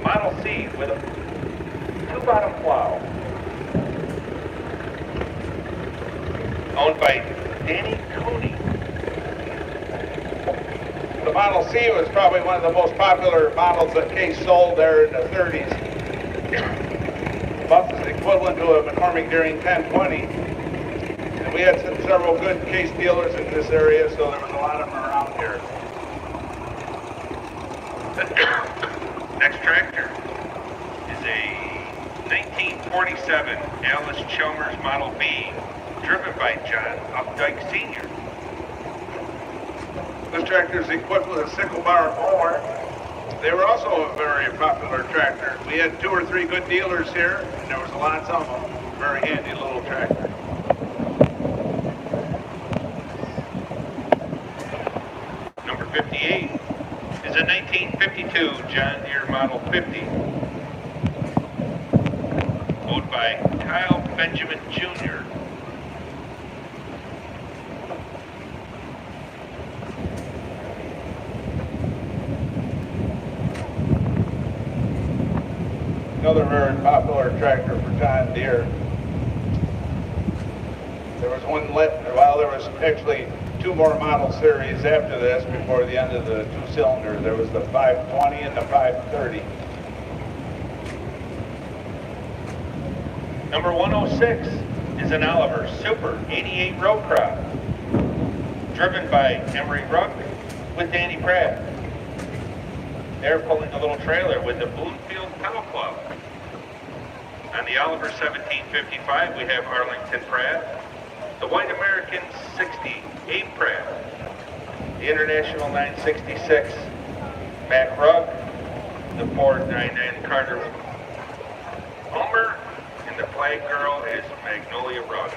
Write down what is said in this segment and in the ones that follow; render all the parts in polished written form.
Model C with a two-bottom plow. Owned by Danny Cooney. The Model C was probably one of the most popular models that Case sold there in the 30s. About the equivalent to a McCormick Deering 1020. And we had several good Case dealers in this area, so there was a lot of them around here. Next tractor is a 1947 Alice Chalmers Model B, driven by John Updike Sr. This tractor is equipped with a sickle bar mower. They were also a very popular tractor. We had 2 or 3 good dealers here, and there was lots of them. Very handy little tractor. Number 58 is a 1952 John Deere Model 50, owned by Kyle Benjamin Jr. Another very popular tractor for John Deere. There was one there was actually 2 more model series after this before the end of the 2-cylinder. There was the 520 and the 530. Number 106 is an Oliver Super 88 row crop, driven by Emery Ruck with Danny Pratt. They're pulling a little trailer with the Bloomfield Pedal Club. On the Oliver 1755, we have Arlington Pratt, the White American 60, Abe Pratt, the International 966, Mac Rugg, the Ford 99 Carter Homer, and the flag girl is Magnolia Rugg.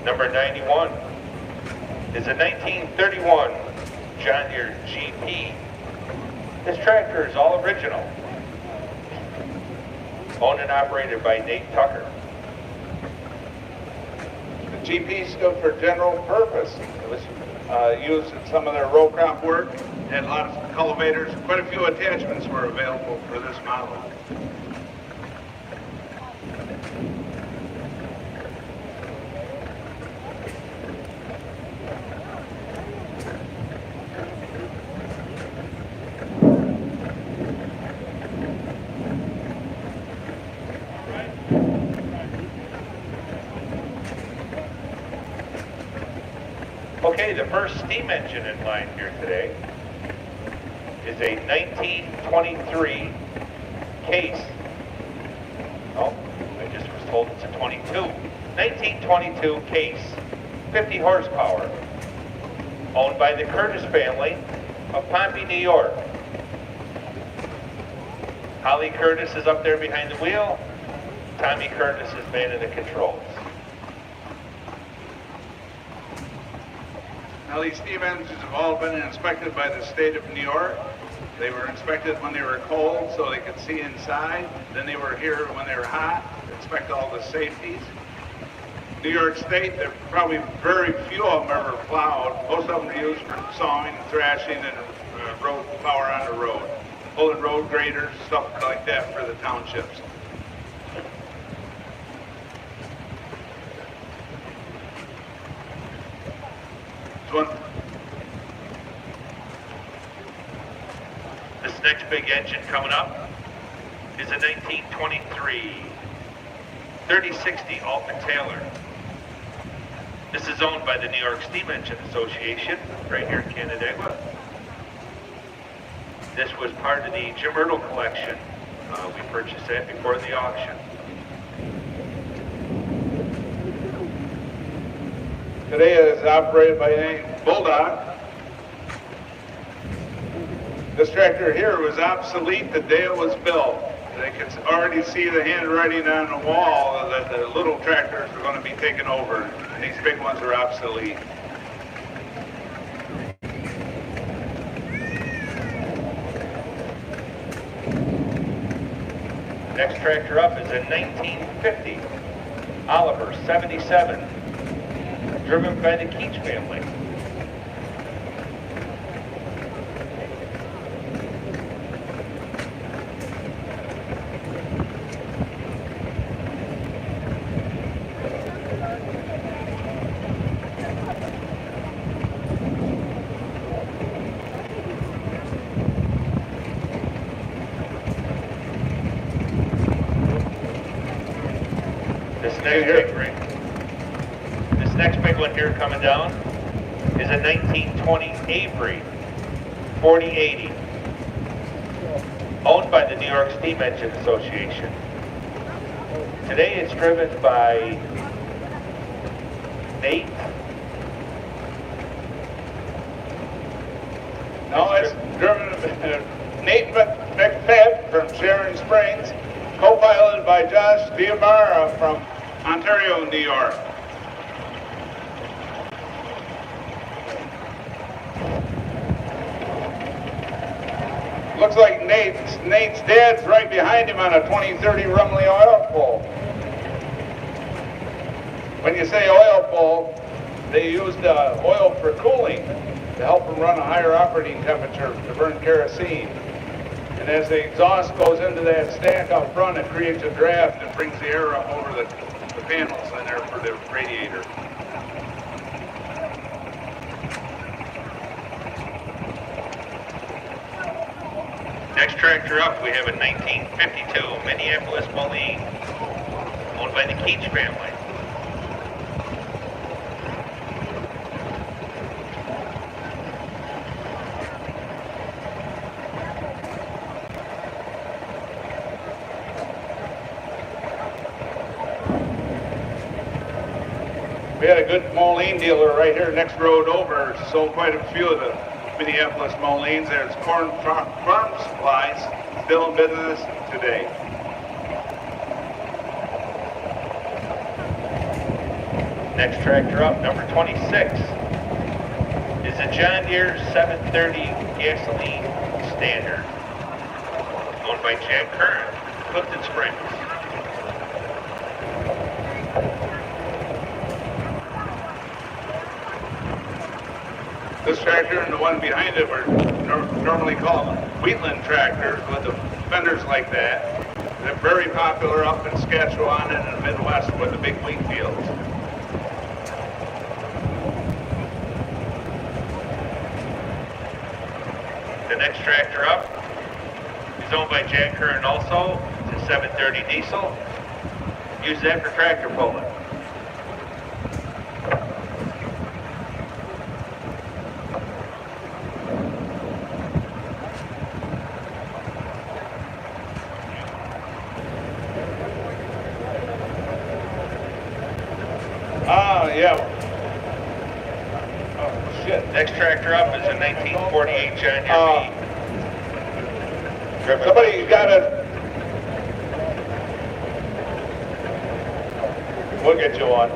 Number 91 is a 1931 John Deere GP. This tractor is all original. Owned and operated by Nate Tucker. The GP stood for general purpose. It was used in some of their row crop work. Had a lot of cultivators. Quite a few attachments were available for this model. Okay, the first steam engine in line here today is a 1923 Case. Oh, I just was told it's a 22. 1922 Case, 50 horsepower, owned by the Curtis family of Pompey, New York. Holly Curtis is up there behind the wheel. Tommy Curtis is manning the controls. Now these steam engines have all been inspected by the state of New York. They were inspected when they were cold so they could see inside. Then they were here when they were hot to inspect all the safeties. New York State, there are probably very few of them ever plowed. Most of them are used for sawing, thrashing, and road power on the road. Pulling road graders, stuff like that for the townships. This next big engine coming up is a 1923 3060 Alton Taylor. This is owned by the New York Steam Engine Association, right here in Canandaigua. This was part of the Jim Ertl collection. We purchased that before the auction. Today it is operated by a Bulldog. This tractor here was obsolete the day it was built. They could already see the handwriting on the wall that the little tractors were going to be taken over, and these big ones are obsolete. Next tractor up is a 1950 Oliver 77, driven by the Keach family. This next big one here coming down is a 1920 Avery 4080, owned by the New York Steam Engine Association. Today it's driven by Nate. No, it's driven Nate McFett from Sharon Springs, co-piloted by Josh Diamara from Ontario, New York. Looks like Nate's dad's right behind him on a 2030 Rumley oil pull. When you say oil pull, they used oil for cooling to help them run a higher operating temperature to burn kerosene. And as the exhaust goes into that stack out front, it creates a draft that brings the air up over the panels in there for the radiator. Next tractor up, we have a 1952 Minneapolis Moline, owned by the Keach family. We had a good Moline dealer right here next road over, sold quite a few of the Minneapolis Molines. There's Corn Farm Supplies, still in business today. Next tractor up, number 26, is a John Deere 730 gasoline standard, owned by Jack Curran, Clifton Springs. This tractor and the one behind it were normally called Wheatland tractors with the fenders like that. They're very popular up in Saskatchewan and in the Midwest with the big wheat fields. The next tractor up is owned by Jack Curran also. It's a 730 diesel. Use that for tractor pulling. Yeah. Oh, shit. Next tractor up is a 1948 John Deere B. Somebody's got a... We'll get you one.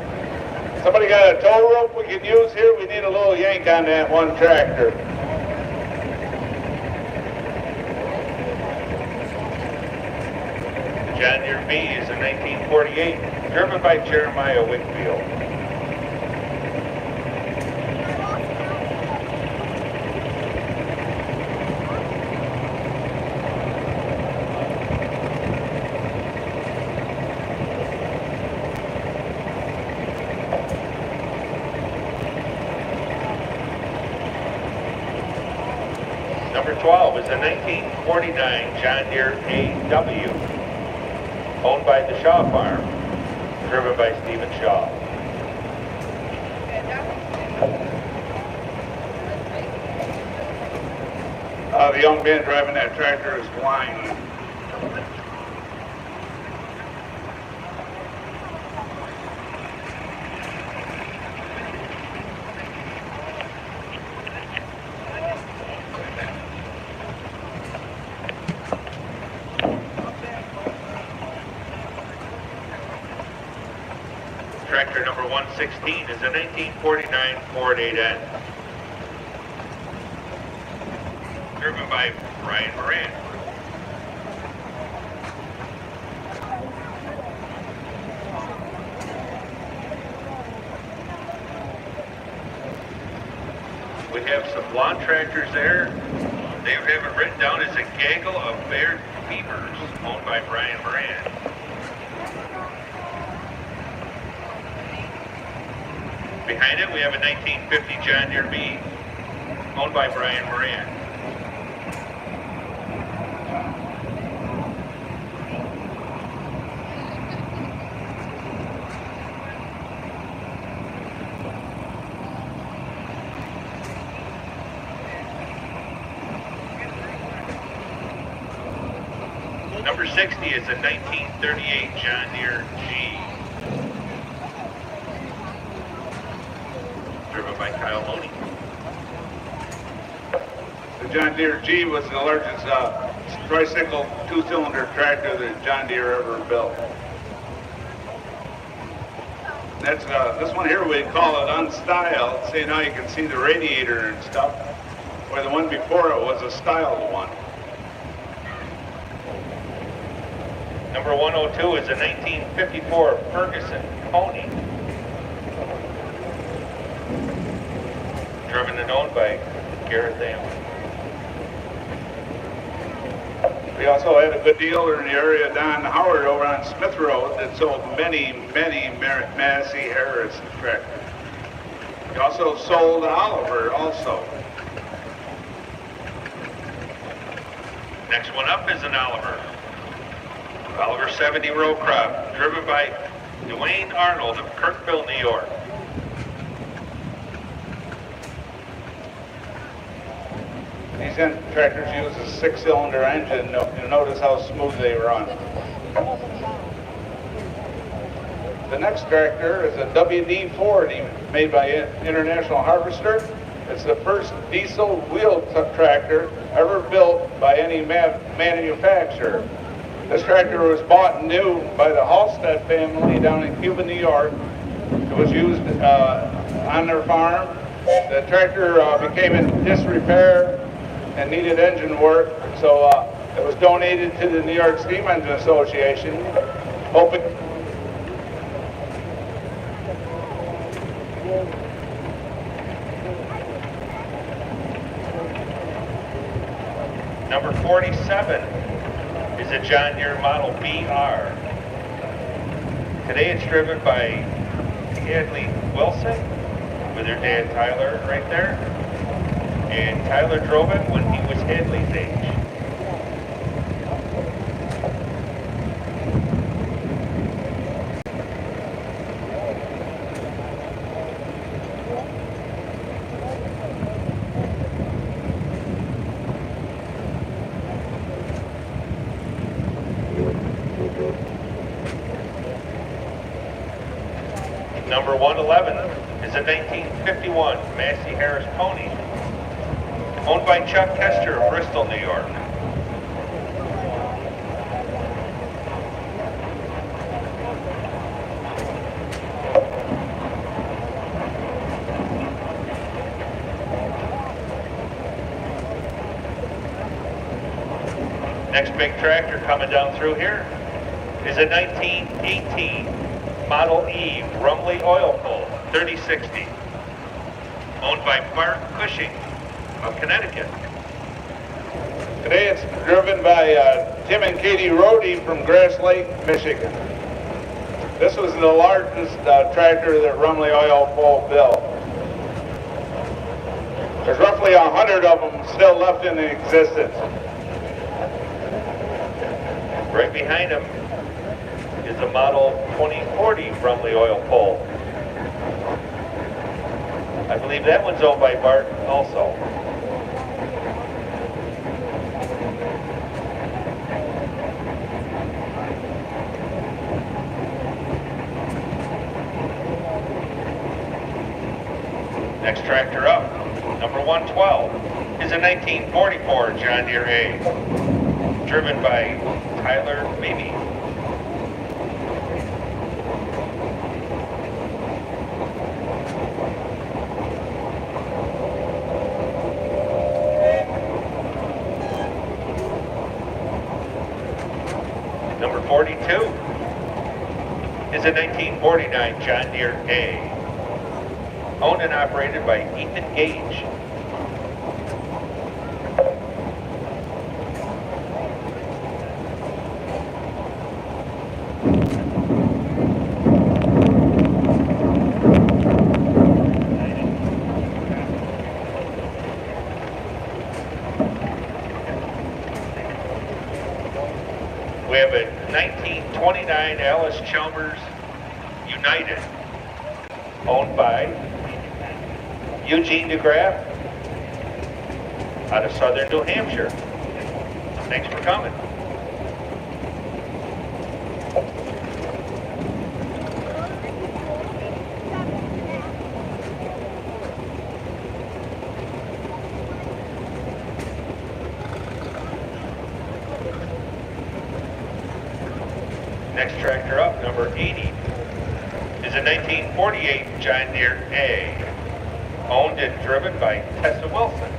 Somebody got a tow rope we can use here? We need a little yank on that one tractor. The John Deere B is a 1948, driven by Jeremiah Wickfield. Number 12 is a 1949 John Deere AW, owned by the Shaw Farm, driven by Stephen Shaw. The young man driving that tractor is blind. Tractor number 116 is a 1949 Ford 8N, driven by Brian Moran. We have some lawn tractors there. They have it written down as a gaggle of Baird Beavers, owned by Brian Moran. Behind it, we have a 1950 John Deere B, owned by Brian Moran. Number 60 is a 1938 John Deere G, driven by Kyle Loney. The John Deere G was the largest tricycle two-cylinder tractor that John Deere ever built. That's this one here we call it unstyled. See, now you can see the radiator and stuff, where the one before it was a styled one. Number 102 is a 1954 Ferguson Pony, driven and owned by Garrett Allen. We also had a good dealer in the area, Don Howard, over on Smith Road, that sold many Massey Harris tractors. He also sold Oliver also. Next one up is an Oliver. Oliver 70 row crop, driven by Dwayne Arnold of Kirkville, New York. These tractors use a six-cylinder engine. You notice how smooth they run. The next tractor is a WD-40 made by International Harvester. It's the first diesel wheel tractor ever built by any manufacturer. This tractor was bought new by the Halstead family down in Cuba, New York. It was used on their farm. The tractor became in disrepair and needed engine work, so it was donated to the New York Steam Engine Association, hoping Number 47 is a John Deere Model BR. Today it's driven by Hadley Wilson with her dad Tyler right there. And Tyler drove it when he was Hadley's age. Number 111 is a 1951 Massey Harris Pony, owned by Chuck Kester of Bristol, New York. Next big tractor coming down through here is a 1918 Model E Rumley Oil Pull 3060, owned by Mark Cushing of Connecticut. today it's driven by Tim and Katie Rohde from Grass Lake, Michigan. This was the largest tractor that Rumley Oil Pull built. There's roughly 100 of them still left in existence. Right behind him is a Model 2040 Rumley Oil Pull. I believe that one's owned by Bart also. Next tractor up, number 112, is a 1944 John Deere A, driven by Tyler Beebe. Number 42 is a 1949 John Deere A, owned and operated by Ethan Gage We have a 1929 Alice Chalmers United, owned by Eugene DeGraff out of southern New Hampshire. Thanks for coming. Next tractor up, number 80, is a 1948 John Deere A, owned and driven by Tessa Wilson.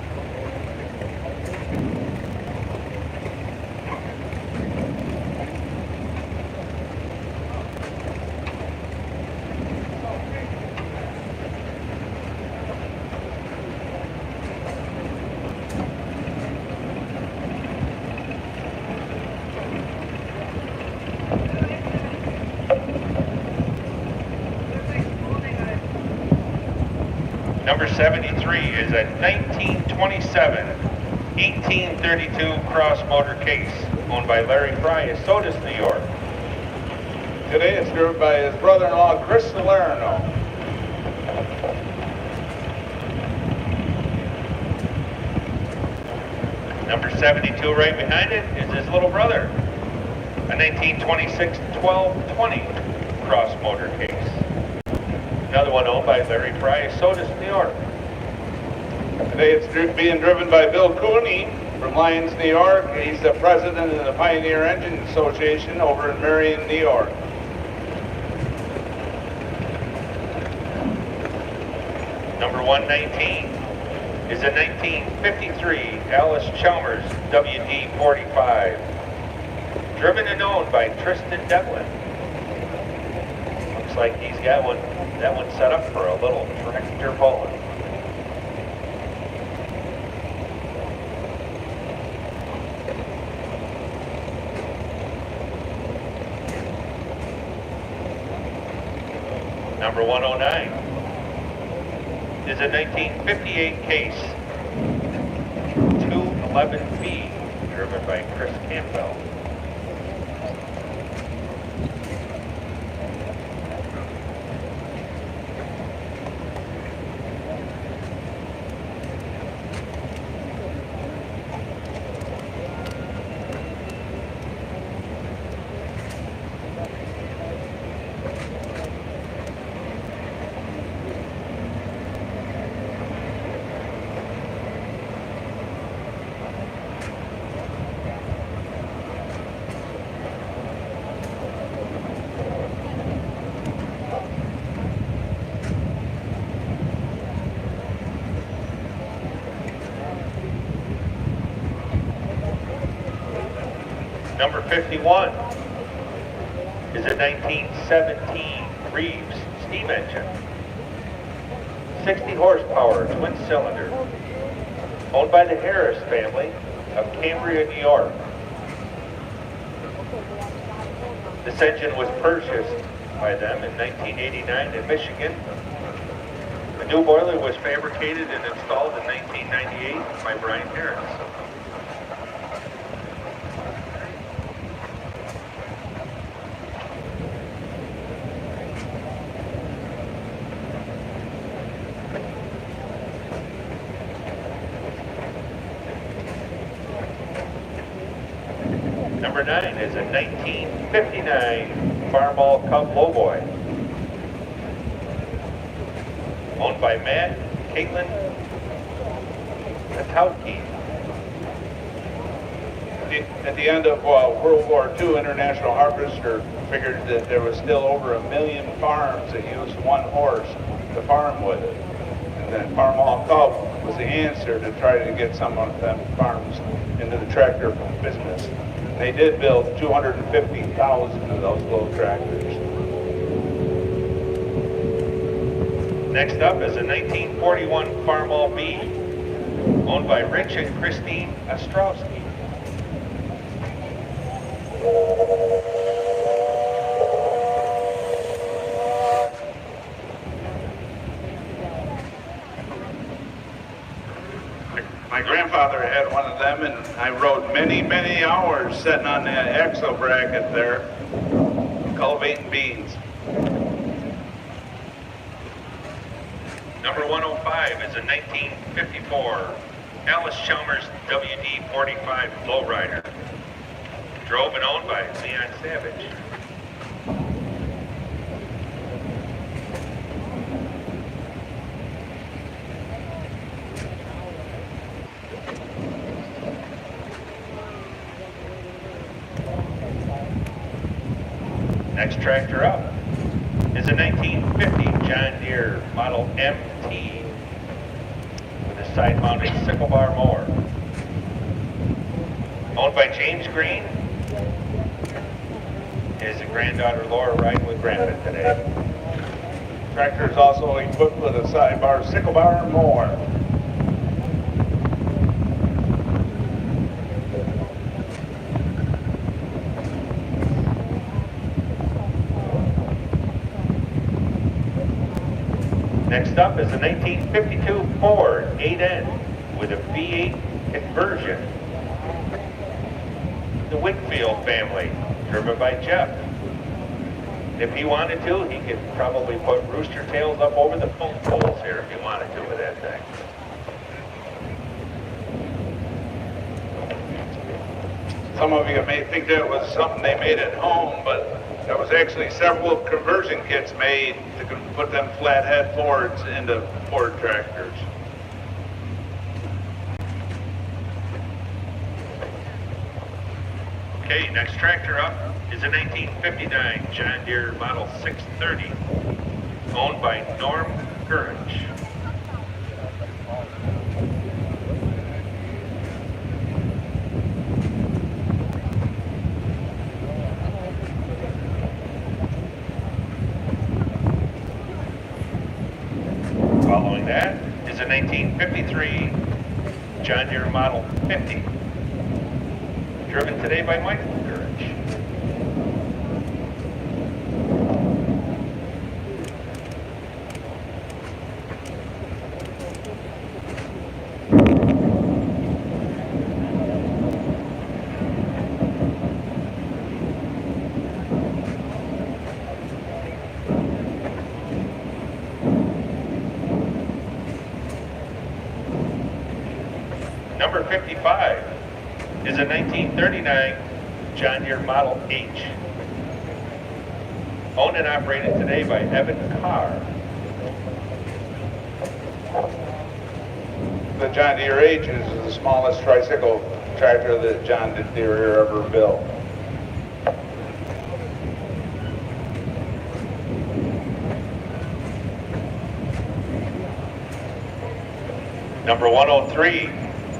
Number 73 is a 1927 1832 Cross motor case, owned by Larry Fry of Sodus, New York. Today it's driven by his brother-in-law, Chris Salerno. Number 72 right behind it is his little brother, a 1926 1220 Cross motor case. Another one owned by Larry Fry of Sodus, New York. Today it's being driven by Bill Cooney from Lyons, New York. He's the president of the Pioneer Engine Association over in Marion, New York. Number 119 is a 1953 Alice Chalmers WD-45, driven and owned by Tristan Devlin. Looks like he's got that one set up for a little tractor pulling. Number 109 is a 1958 Case 211B, driven by Chris Campbell. Number 51 is a 1917 Reeves steam engine, 60 horsepower, twin cylinder, owned by the Harris family of Cambria, New York. This engine was purchased by them in 1989 in Michigan. The new boiler was fabricated and installed in 1998 by Brian Harris. Number 9 is a 1959 Farmall Cub Lowboy, owned by Matt and Caitlin Natowski. At the end of World War II, International Harvester figured that there was still over 1 million farms that used one horse to farm with it. And then Farmall Cub was the answer to try to get some of them farms into the tractor business. They did build 250,000 of those little tractors. Next up is a 1941 Farmall B, owned by Rich and Christine Ostrowski. My grandfather grandfather had one of them, and I rode many, many hours sitting on that axle bracket there, cultivating beans. Number 105 is a 1954 Alice Chalmers WD-45 lowrider, drove and owned by Leon Savage. Next tractor up is a 1950 John Deere Model MT with a side-mounted sickle bar mower. Owned by James Green. His granddaughter Laura riding with Grandpa today. Tractor is also equipped with a sidebar sickle bar mower. Next up is a 1952 Ford 8N with a V8 conversion. The Whitfield family, driven by Jeff. If he wanted to, he could probably put rooster tails up over the phone poles here if he wanted to with that thing. Some of you may think that was something they made at home, but there was actually several conversion kits made to put them flathead Fords into Ford tractors. Okay, next tractor up is a 1959 John Deere Model 630, owned by Norm Gurich. Following that is a 1953 John Deere Model 50, driven today by Michael Gurich. Number 55 is a 1939 John Deere Model H, owned and operated today by Evan Carr. The John Deere H is the smallest tricycle tractor that John Deere ever built. Number 103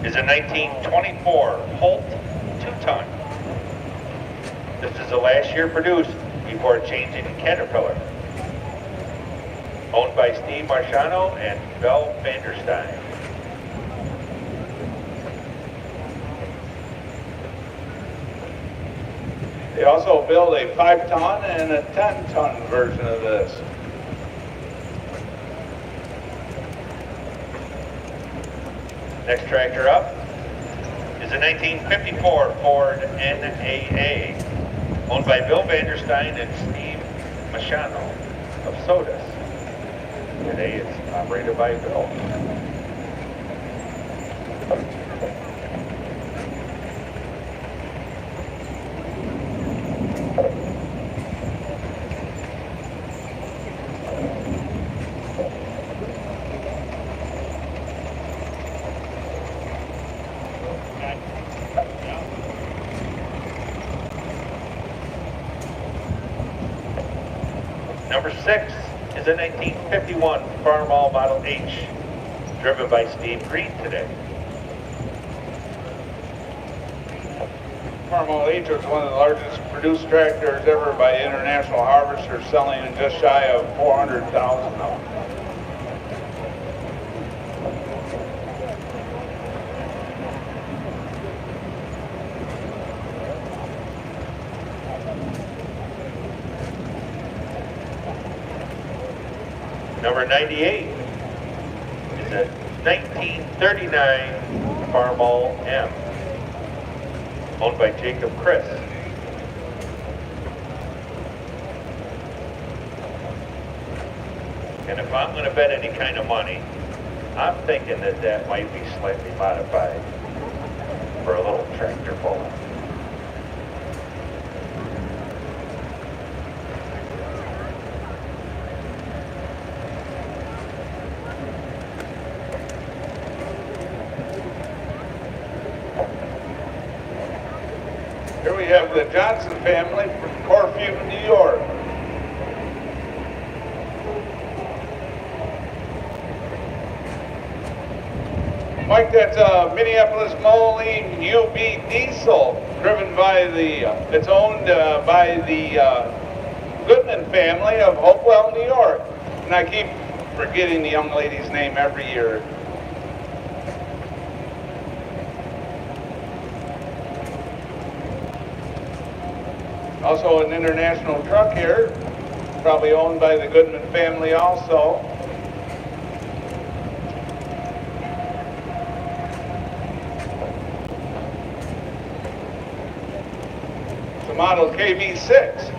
is a 1924 Holt 2-ton. This is the last year produced before changing to Caterpillar. Owned by Steve Marciano and Belle Vanderstein. They also build a 5-ton and a 10-ton version of this. Next tractor up is a 1954 Ford NAA, owned by Bill Vanderstein and Steve Machano of Sodas. Today it's operated by Bill. Number 6 is a 1951 Farmall Model H, driven by Steve Green today. Farmall H was one of the largest produced tractors ever by International Harvester, selling just shy of 400,000 of them. Number 98 is a 1939 Farmall M, owned by Jacob Chris. And if I'm going to bet any kind of money, I'm thinking that that might be slightly modified for a little tractor pull. Here we have the Johnson family from Corfu, New York. Mike, that's a Minneapolis Moline UB diesel driven by it's owned by the Goodman family of Hopewell, New York. And I keep forgetting the young lady's name every year. Also an international truck here, probably owned by the Goodman family also. It's a model KV6.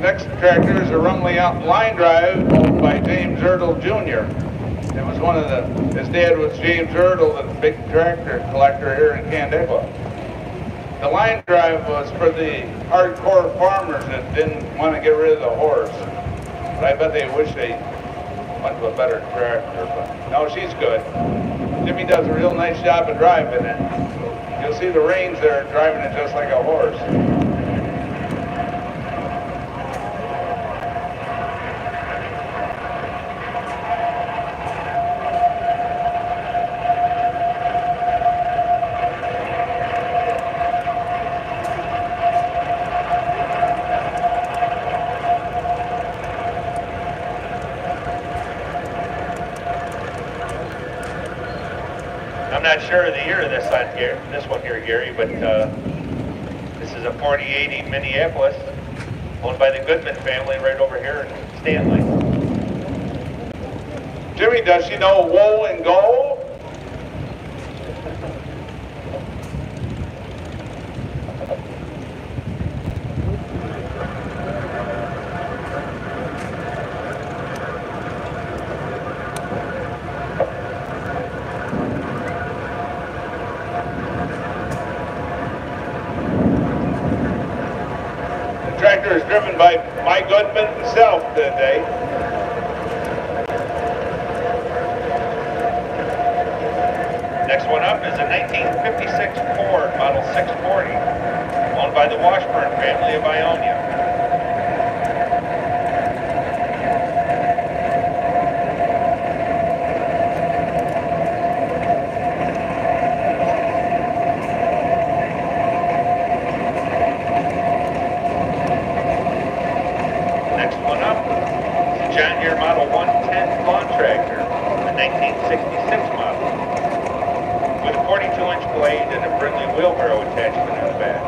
Next tractor is a Rumley line drive owned by James Erdl Jr. It was his dad was James Erdl, the big tractor collector here in Canandaigua. The line drive was for the hardcore farmers that didn't want to get rid of the horse. But I bet they wish they went to a better tractor. But no, she's good. Jimmy does a real nice job of driving it. You'll see the reins there driving it just like a horse. I'm not sure of the year of this one here, Gary, but this is a 4080 Minneapolis, owned by the Goodman family right over here in Stanley. Jimmy, does she know woe and go? The tractor is driven by my Goodman himself today. Next one up is a 1956 Ford Model 640, owned by the Washburn family of Ionia. Next one up is a John Deere Model 110 lawn tractor, a 1966 model, with a 42-inch blade and a Brindley wheelbarrow attachment on the back.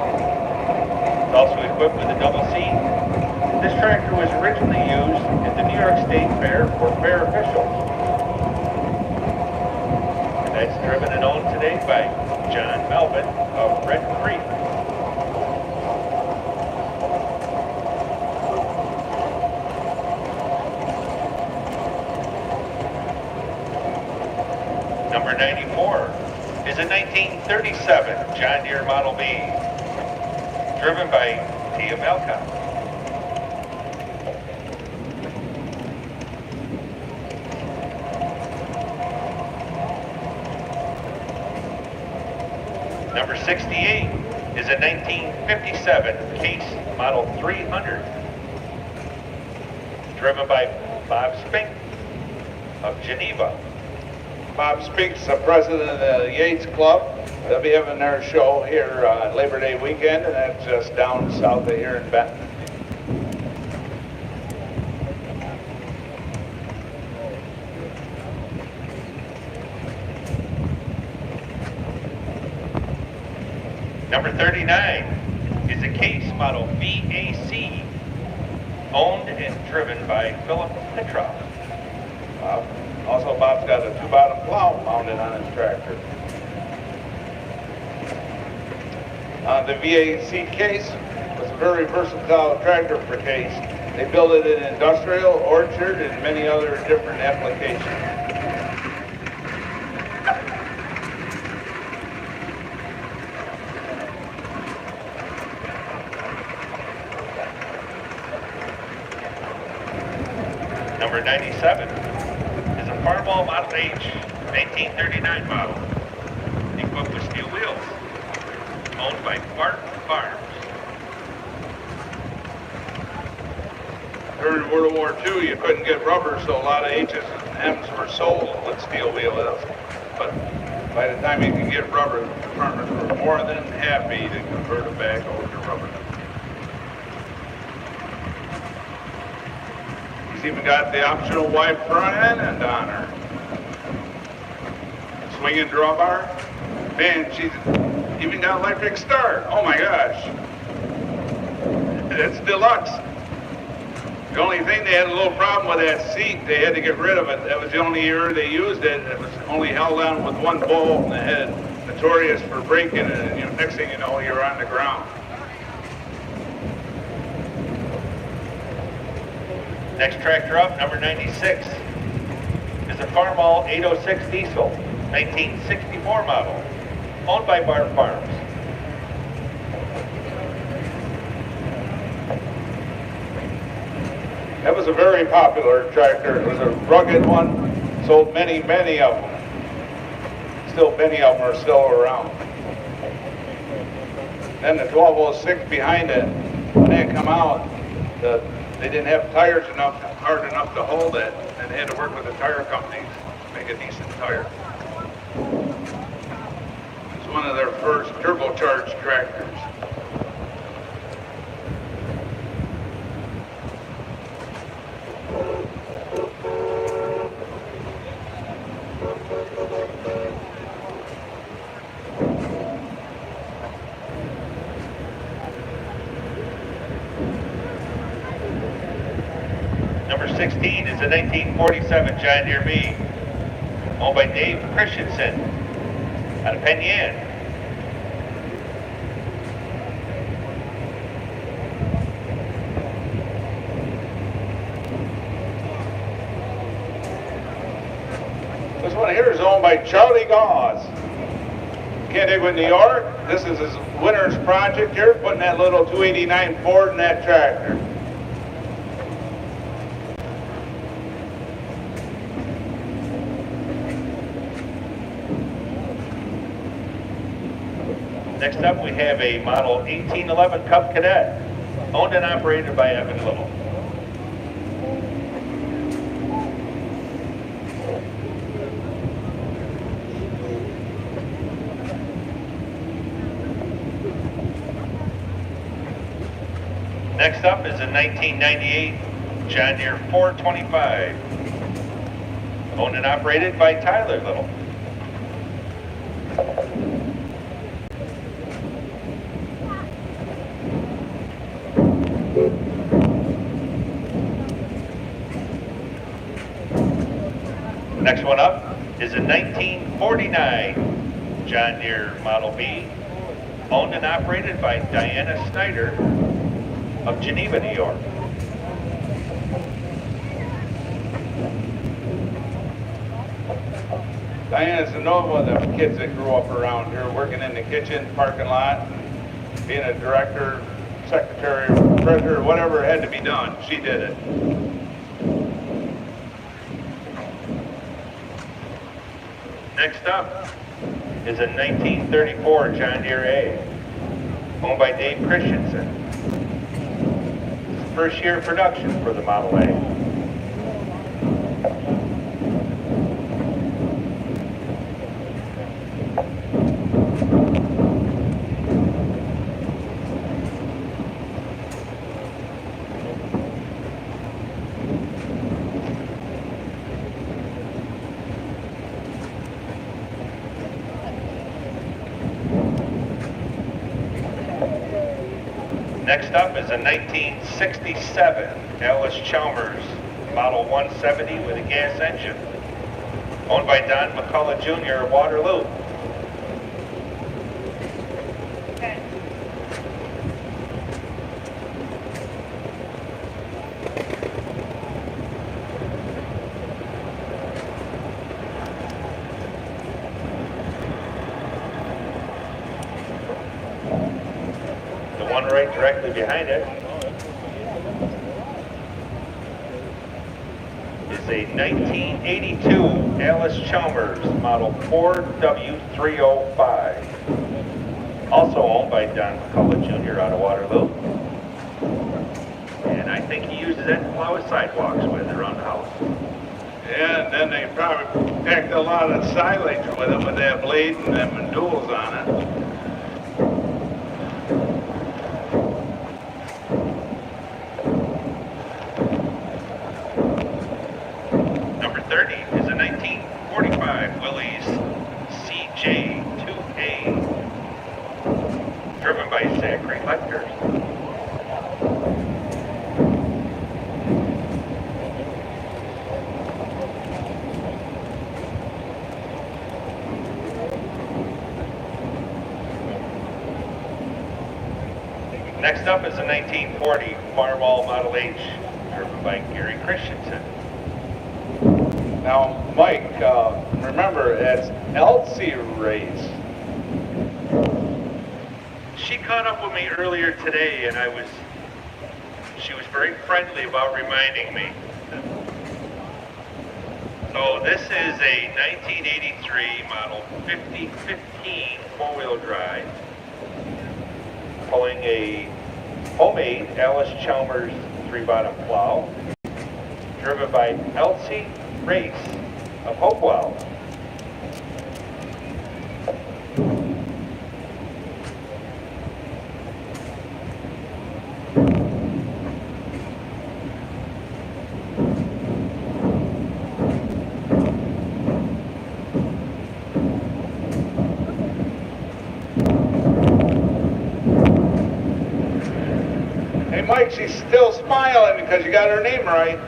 It's also equipped with a double seat. This tractor was originally used at the New York State Fair for fair officials. And that's driven and owned today by John Melvin of Red Creek. Number 94 is a 1937 John Deere Model B, driven by Tia Malcott. Number 68 is a 1957 Case Model 300, driven by Bob Spink of Geneva. Bob Speaks, the president of the Yates Club. They'll be having their show here on Labor Day weekend, and that's just down south of here in Benton. Number 39 is a case model VAC, owned and driven by Philip Petroff. Also, Bob's got a two-bottom plow mounted on his tractor. The VAC case was a very versatile tractor for case. They built it in industrial, orchard, and many other different applications. Number 97 is a Farmall Model H 1939 model, equipped with steel wheels, owned by Barton Farms. During World War II, you couldn't get rubber, so a lot of H's and M's were sold with steel wheels. But by the time you could get rubber, the farmers were more than happy to convert it back over to rubber. He's even got the optional wide front end on her. Swinging drawbar. Man, she's even got electric start. Oh my gosh. That's deluxe. The only thing, they had a little problem with that seat. They had to get rid of it. That was the only year they used it. It was only held on with one bolt in the head. Notorious for breaking it. And next thing you know, you're on the ground. Next tractor up, number 96, is a Farmall 806 diesel, 1964 model, owned by Barton Farms. That was a very popular tractor. It was a rugged one. Sold many, many of them. Still, many of them are still around. Then the 1206 behind it, when that come out, they didn't have tires hard enough to hold it, and they had to work with the tire companies to make a decent tire. It's one of their first turbocharged tractors. Number 16 is a 1947 John Deere B, owned by Dave Christensen, out of Penn Yan. This one here is owned by Charlie Gauze. Canandaigua, New York. This is his winter's project here, putting that little 289 Ford in that tractor. Next up, we have a model 1811 Cub Cadet, owned and operated by Evan Little. Next up is a 1998 John Deere 425, owned and operated by Tyler Little. Next one up is a 1949 John Deere Model B, owned and operated by Diana Snyder of Geneva, New York. Diana's another one of the kids that grew up around here, working in the kitchen, parking lot, being a director, secretary, treasurer, whatever had to be done, she did it. Next up is a 1934 John Deere A, owned by Dave Christensen. This is first year of production for the Model A. Next up is a 1967 Alice Chalmers Model 170 with a gas engine, owned by Don McCullough Jr. of Waterloo. The one right directly behind it is a 1982 Alice Chalmers Model 4W305, also owned by Don McCullough Jr. out of Waterloo. And I think he uses it to plow his sidewalks with around the house. Yeah, and then they probably packed a lot of silage with it with that blade and them duals on it. Number 30 is a 1945 Willys CJ2A, driven by Zachary Lecters. Next up is a 1940 Farmall Model H, driven by Gary Christensen. Now, Mike, remember, it's Elsie race. She caught up with me earlier today, and she was very friendly about reminding me. So this is a 1983 Model 5015 four-wheel drive, pulling a homemade Alice Chalmers three-bottom plow, driven by Elsie Race of Hopewell. Hey, Mike, she's still smiling because you got her name right.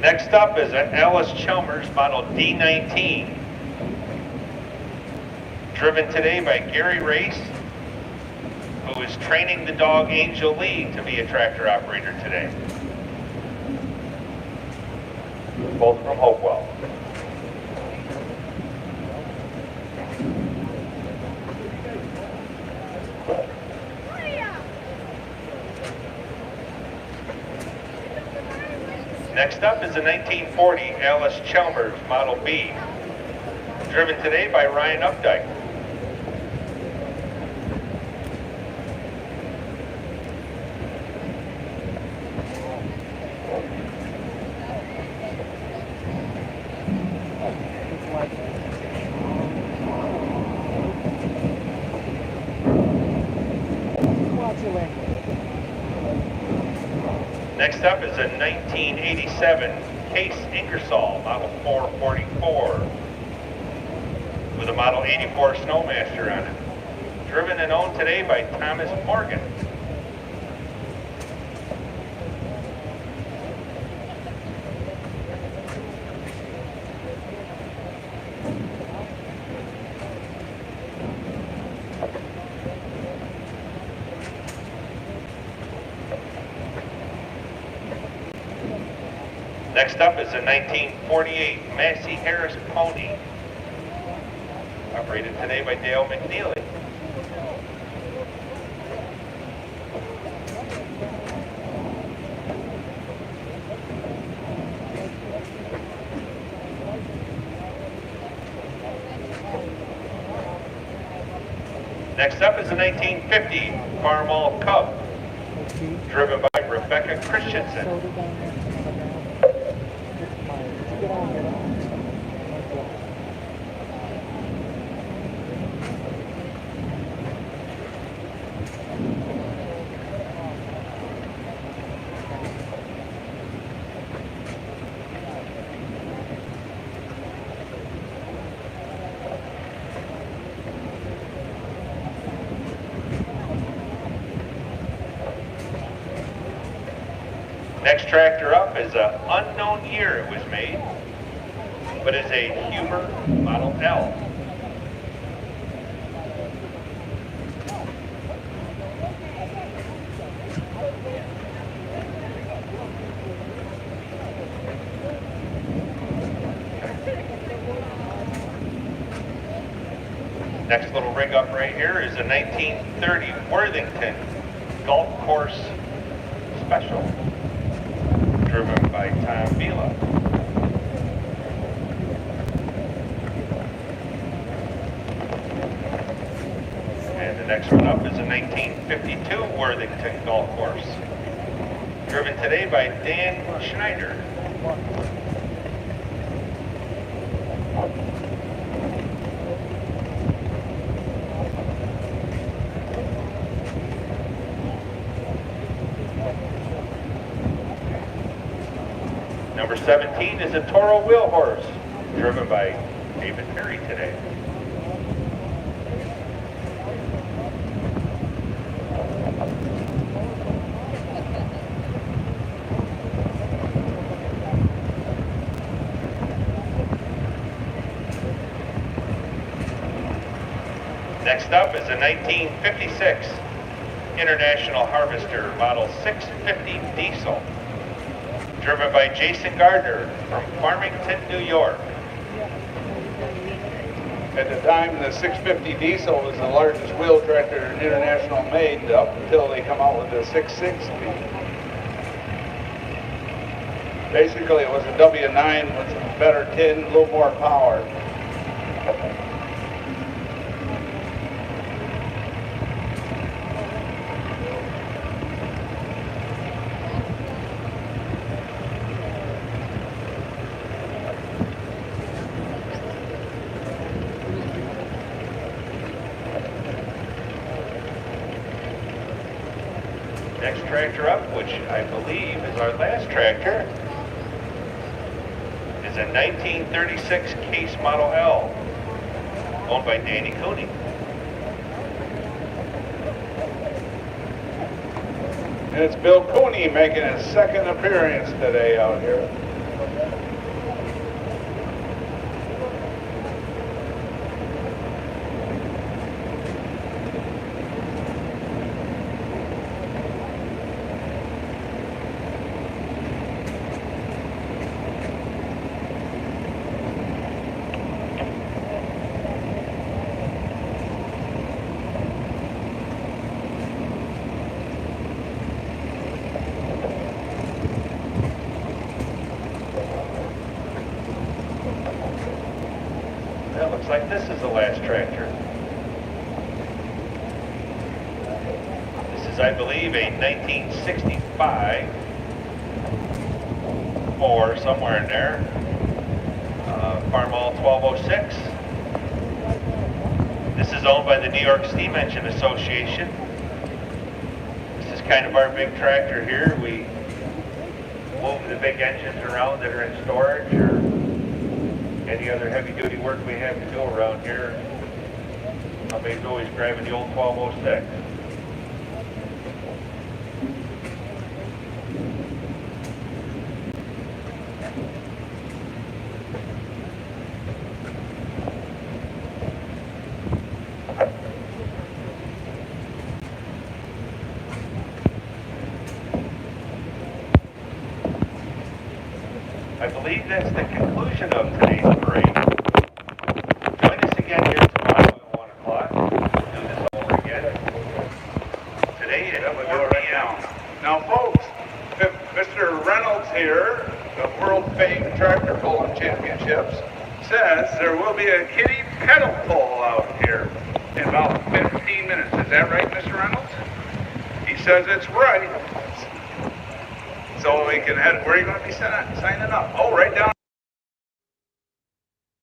Next up is an Alice Chalmers Model D19, driven today by Gary Race, who is training the dog Angel Lee to be a tractor operator today. Both from Hopewell. Next up is a 1940 Alice Chalmers Model B, driven today by Ryan Updike. Next up is a 1987 Case Ingersoll Model 444 with a Model 84 Snowmaster on it, driven and owned today by Thomas Morgan. Next up is a 1948 Massey Harris Pony, operated today by Dale McNeely. Next up is a 1950 Farmall Cub, driven by Rebecca Christensen. Next tractor up is an unknown year it was made, but is a Huber Model L. Next little rig up right here is a 1930 Worthington Golf Course Special, driven by Tom Vila. And the next one up is a 1952 Worthington Golf Course, driven today by Dan Schneider. Number 17 is a Toro wheel horse, driven by David Perry today. Next up is a 1956 International Harvester Model 650 Diesel, driven by Jason Gardner from Farmington, New York. At the time, the 650 diesel was the largest wheel tractor International made up until they come out with the 660. Basically, it was a W9 with some better tin, a little more power. Next tractor up, which I believe is our last tractor, is a 1936 Case Model L, owned by Danny Cooney. And it's Bill Cooney making his second appearance today out here. Well, looks like this is the last tractor. This is, I believe, a 1965 or somewhere in there. Farmall 1206. This is owned by the New York Steam Engine Association. This is kind of our big tractor here. We move the big engines around that are in storage or any other heavy-duty work we have to do around here. Somebody's always grabbing the old 1206. I believe that's the conclusion of today's parade. Join us again here tomorrow at 1 o'clock. We'll do this all over again. Today at 4 p.m. Now, folks, if Mr. Reynolds here, the world-famed tractor pulling championships, says there will be a kiddie pedal pull out here in about 15 minutes. Is that right, Mr. Reynolds? He says it's right. So we can head, where are you going to be signing up? Oh, right down.